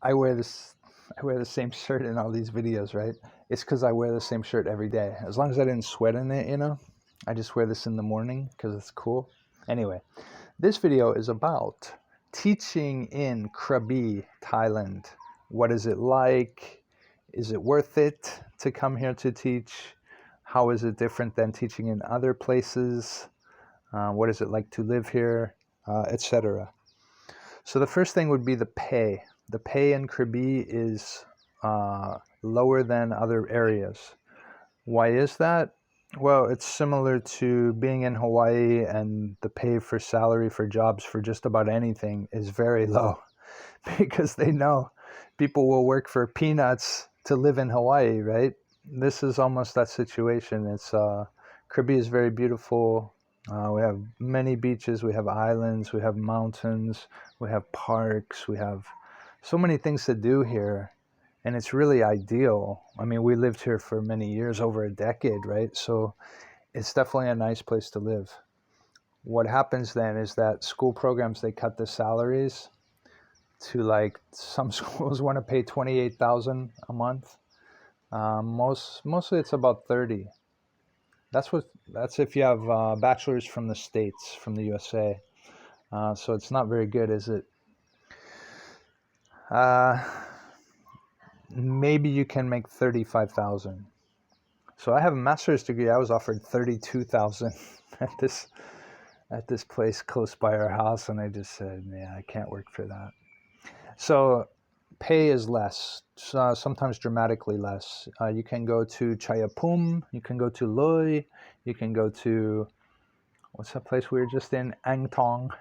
I wear this. I wear the same shirt in all these videos, right? It's because I wear the same shirt every day. As long as I didn't sweat in it, I just wear this in the morning because it's cool. Anyway, this video is about teaching in Krabi, Thailand. What is it like? Is it worth it to come here to teach? How is it different than teaching in other places? What is it like to live here, etc. So the first thing would be the pay. The pay in Krabi is lower than other areas. Why is that? Well, it's similar to being in Hawaii, and the pay for salary for jobs for just about anything is very low because they know people will work for peanuts to live in Hawaii, right? This is almost that situation. Krabi is very beautiful. We have many beaches, we have islands, we have mountains, we have parks, we have so many things to do here. And it's really ideal. I mean, we lived here for many years, over a decade, right? So it's definitely a nice place to live. What happens then is that school programs, they cut the salaries to, like, some schools want to pay $28,000 a month. Mostly it's about 30. That's if you have bachelors from the States, from the USA. So it's not very good, is it? Maybe you can make 35,000. So I have a master's degree. I was offered 32,000 at this place close by our house, and I just said, yeah, I can't work for that. So pay is less, sometimes dramatically less. You can go to Chayapum, you can go to Loi, you can go to, what's that place we were just in? Ang Thong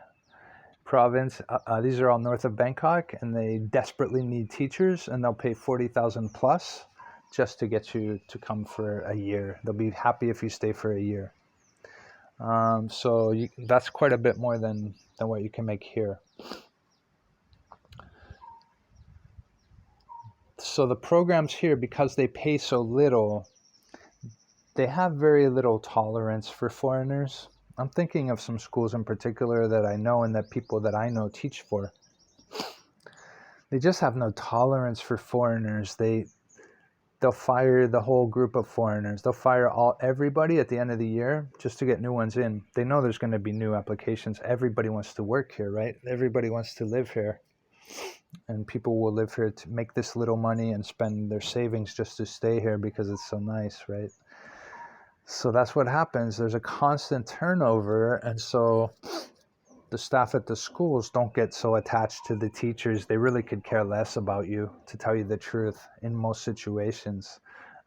province. These are all north of Bangkok, and they desperately need teachers, and they'll pay 40,000 plus just to get you to come for a year. They'll be happy if you stay for a year. That's quite a bit more than what you can make here. So the programs here, because they pay so little, they have very little tolerance for foreigners. I'm thinking of some schools in particular that I know and that people that I know teach for. They just have no tolerance for foreigners. They'll fire the whole group of foreigners. They'll fire everybody at the end of the year just to get new ones in. They know there's going to be new applications. Everybody wants to work here, right? Everybody wants to live here. And people will live here to make this little money and spend their savings just to stay here because it's so nice, right? So that's what happens. There's a constant turnover, and so the staff at the schools don't get so attached to the teachers. They really could care less about you, to tell you the truth, in most situations.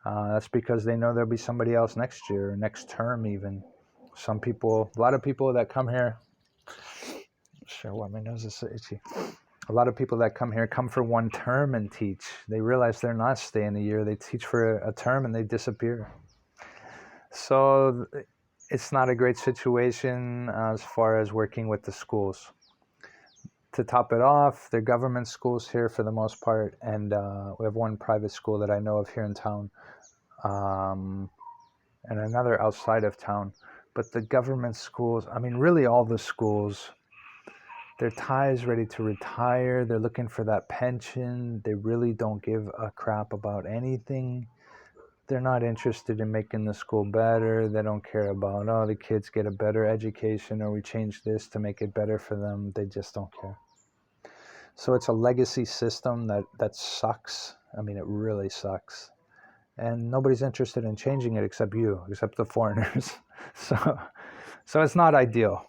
That's because they know there'll be somebody else next year, or next term even. A lot of people that come here, sure, why my nose is so itchy. A lot of people that come here come for one term and teach. They realize they're not staying a year. They teach for a term and they disappear. So it's not a great situation as far as working with the schools. To top it off, they're government schools here for the most part, and we have one private school that I know of here in town, and another outside of town. But the government schools, I mean, really all the schools, their Thai is ready to retire. They're looking for that pension. They really don't give a crap about anything. They're not interested in making the school better. They don't care about, oh, the kids get a better education, or we change this to make it better for them. They just don't care. So it's a legacy system that sucks. I mean, it really sucks. And nobody's interested in changing it except you, except the foreigners. So it's not ideal.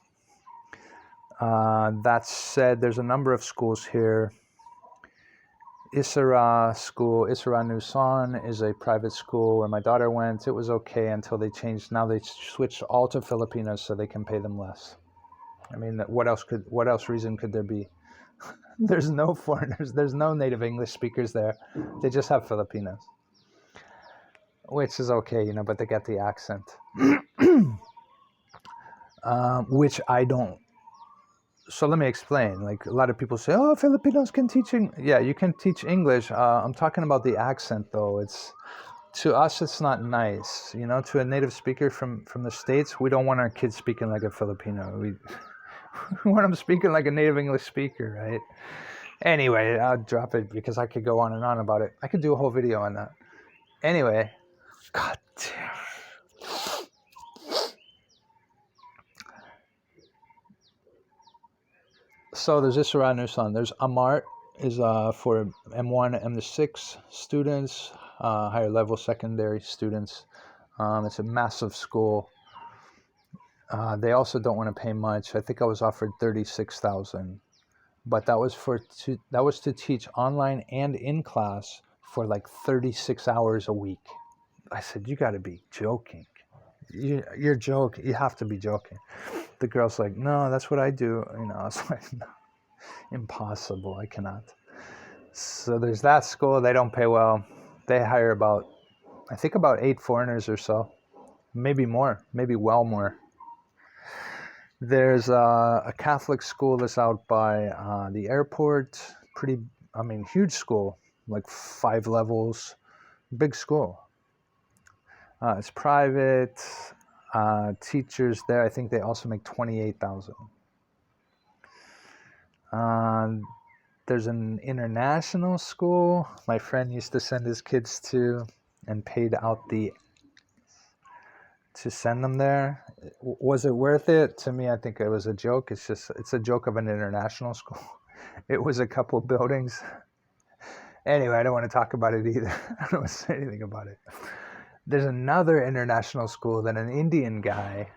That said, there's a number of schools here. Isara School, Isara Nusan, is a private school where my daughter went. It was okay until they changed. Now they switched all to Filipinos so they can pay them less. I mean, what else reason could there be? There's no foreigners. There's no native English speakers there. They just have Filipinos, which is okay, but they get the accent, which I don't. So let me explain. Like, a lot of people say, oh, Filipinos can teach Yeah, you can teach English. I'm talking about the accent, though. To us, it's not nice. To a native speaker from the States, we don't want our kids speaking like a Filipino. We want them speaking like a native English speaker, right? Anyway, I'll drop it because I could go on and on about it. I could do a whole video on that. Anyway, god damn. So there's Isra Nusan. There's Amart is for M1, M6 students, higher level secondary students. It's a massive school. They also don't want to pay much. I think I was offered 36,000, but that was to teach online and in class for like 36 hours a week. I said, you got to be joking. You're joking. You have to be joking. The girl's like, no, that's what I do. You know, I was like, no, impossible. I cannot. So there's that school. They don't pay well. They hire about 8 foreigners or so, maybe more, maybe well more. There's a Catholic school that's out by the airport. Huge school, like 5 levels, big school. It's private. Teachers there, I think they also make 28,000. There's an international school my friend used to send his kids to and paid out to send them there. Was it worth it? To me, I think it was a joke. It's a joke of an international school. It was a couple of buildings. Anyway, I don't want to talk about it either. I don't want to say anything about it. There's another international school that an Indian guy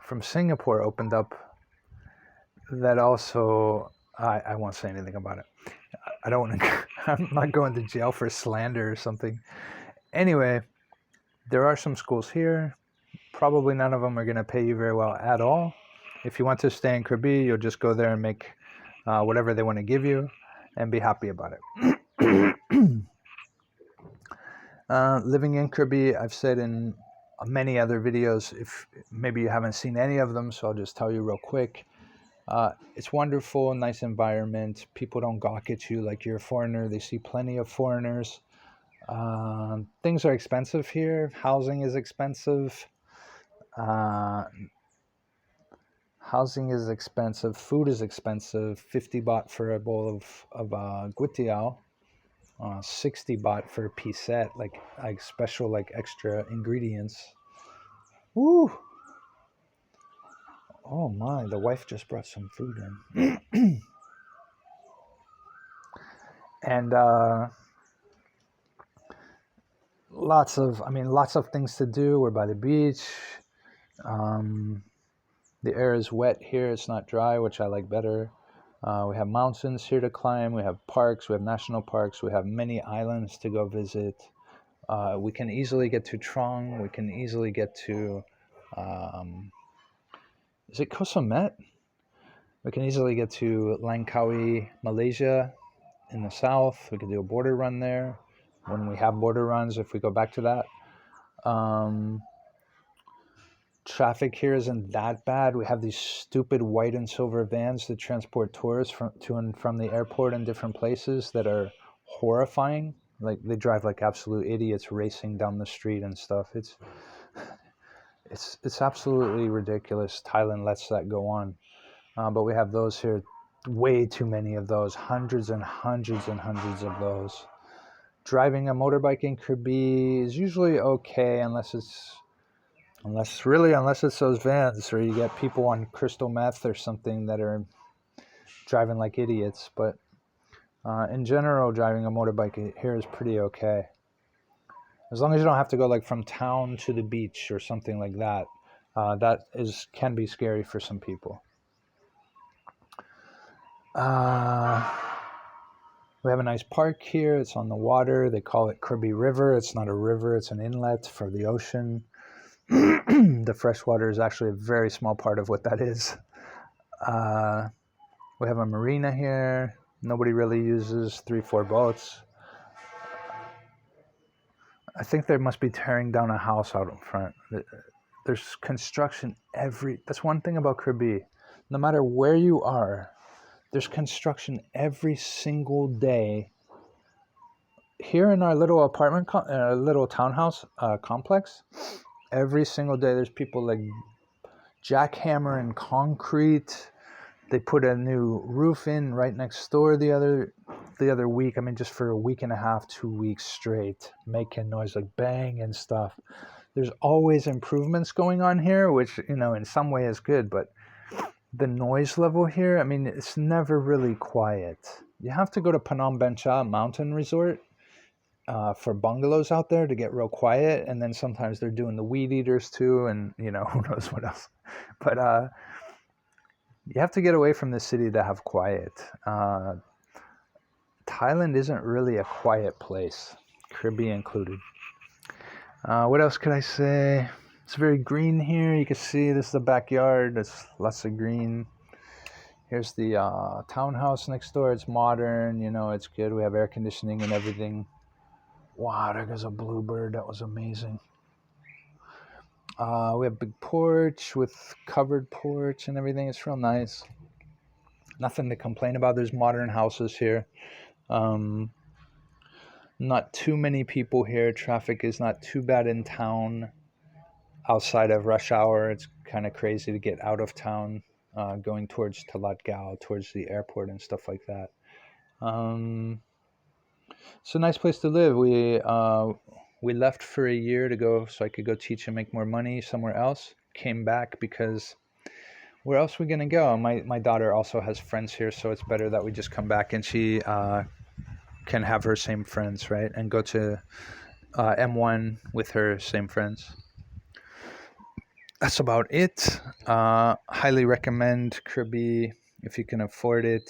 from Singapore opened up that also, I won't say anything about it. I don't want to, I'm not going to jail for slander or something. Anyway, there are some schools here. Probably none of them are going to pay you very well at all. If you want to stay in Krabi, you'll just go there and make whatever they want to give you and be happy about it. Living in Krabi, I've said in many other videos, if maybe you haven't seen any of them, so I'll just tell you real quick. It's wonderful, nice environment. People don't gawk at you like you're a foreigner. They see plenty of foreigners. Things are expensive here. Housing is expensive. Housing is expensive. Food is expensive. 50 baht for a bowl of guitiao. 60 baht for a pisette, like special, like extra ingredients. Woo! Oh my, the wife just brought some food in. And lots of things to do. We're by the beach. The air is wet here. It's not dry, which I like better. We have mountains here to climb. We have parks. We have national parks. We have many islands to go visit. We can easily get to Trong. We can easily get to... is it Koh Samet? We can easily get to Langkawi, Malaysia in the south. We could do a border run there when we have border runs, if we go back to that. Traffic here isn't that bad. We have these stupid white and silver vans that transport tourists to and from the airport in different places that are horrifying. Like, they drive like absolute idiots racing down the street and stuff. It's absolutely ridiculous. Thailand lets that go on. But we have those here, way too many of those, hundreds and hundreds and hundreds of those. Driving a motorbike in Krabi is usually okay unless it's those vans where you get people on crystal meth or something that are driving like idiots. But in general, driving a motorbike here is pretty okay. As long as you don't have to go like from town to the beach or something like that. Can be scary for some people. We have a nice park here. It's on the water. They call it Krabi River. It's not a river. It's an inlet for the ocean. The fresh water is actually a very small part of what that is. We have a marina here. Nobody really uses 3-4 boats. I think they must be tearing down a house out in front. There's construction that's one thing about Krabi. No matter where you are, there's construction every single day. Here in our little little townhouse complex, every single day there's people like jackhammering concrete, They put a new roof in right next door the other week. I mean, just for a week and a half, 2 weeks straight, making noise like bang and stuff. There's always improvements going on here, which, in some way is good, but the noise level here, I mean, it's never really quiet. You have to go to Phnom Penh Mountain Resort for bungalows out there to get real quiet, and then sometimes they're doing the weed eaters too, and who knows what else. But you have to get away from the city to have quiet. Thailand isn't really a quiet place, Krabi included. What else could I say? It's very green here. You can see this is the backyard. There's lots of green. Here's the townhouse next door. It's modern. It's good. We have air conditioning and everything. Wow, there goes a bluebird. That was amazing. We have a big porch with covered porch and everything. It's real nice. Nothing to complain about. There's modern houses here. Not too many people here. Traffic is not too bad in town. Outside of rush hour, it's kind of crazy to get out of town, going towards Talat Gao, towards the airport and stuff like that. It's a nice place to live. We left for a year to go so I could go teach and make more money somewhere else. Came back because where else are we going to go? My daughter also has friends here, so it's better that we just come back and she can have her same friends, right? And go to M1 with her same friends. That's about it. Highly recommend Krabi if you can afford it.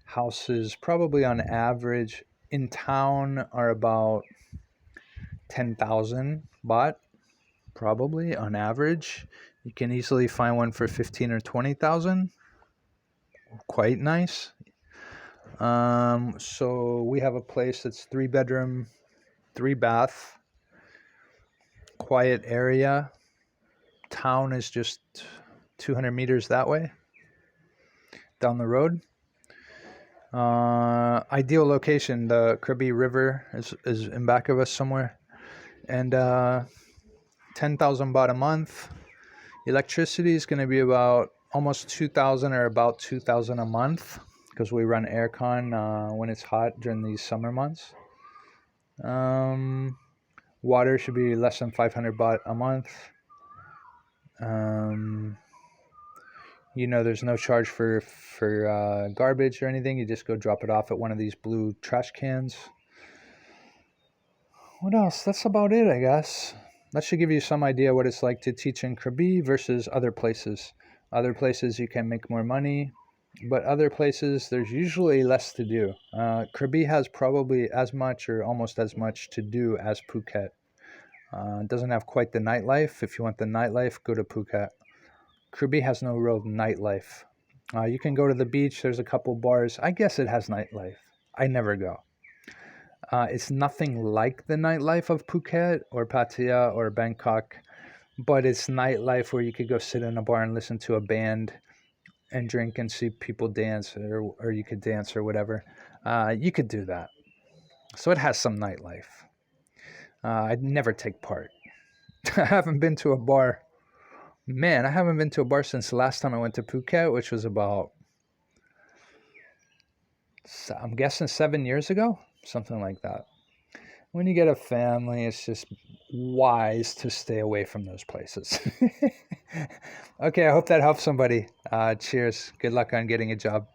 Houses probably on average in town are about 10,000 baht, probably on average. You can easily find one for 15 or 20,000. Quite nice. So we have a place that's 3-bedroom, 3-bath, quiet area. Town is just 200 meters that way, down the road. Ideal location. The Krabi River is in back of us somewhere, and 10,000 baht a month. Electricity is going to be about almost 2,000 or about 2,000 a month because we run aircon when it's hot during these summer months. Water should be less than 500 baht a month. There's no charge for garbage or anything. You just go drop it off at one of these blue trash cans. What else? That's about it, I guess. That should give you some idea what it's like to teach in Krabi versus other places. Other places you can make more money, but other places there's usually less to do. Krabi has probably as much or almost as much to do as Phuket. It doesn't have quite the nightlife. If you want the nightlife, go to Phuket. Krabi has no real nightlife. You can go to the beach. There's a couple bars. I guess it has nightlife. I never go. It's nothing like the nightlife of Phuket or Pattaya or Bangkok, but it's nightlife where you could go sit in a bar and listen to a band and drink and see people dance, or you could dance or whatever. You could do that. So it has some nightlife. I'd never take part. I haven't been to a bar. Man, I haven't been to a bar since the last time I went to Phuket, which was about, I'm guessing 7 years ago, something like that. When you get a family, it's just wise to stay away from those places. Okay, I hope that helps somebody. Cheers. Good luck on getting a job.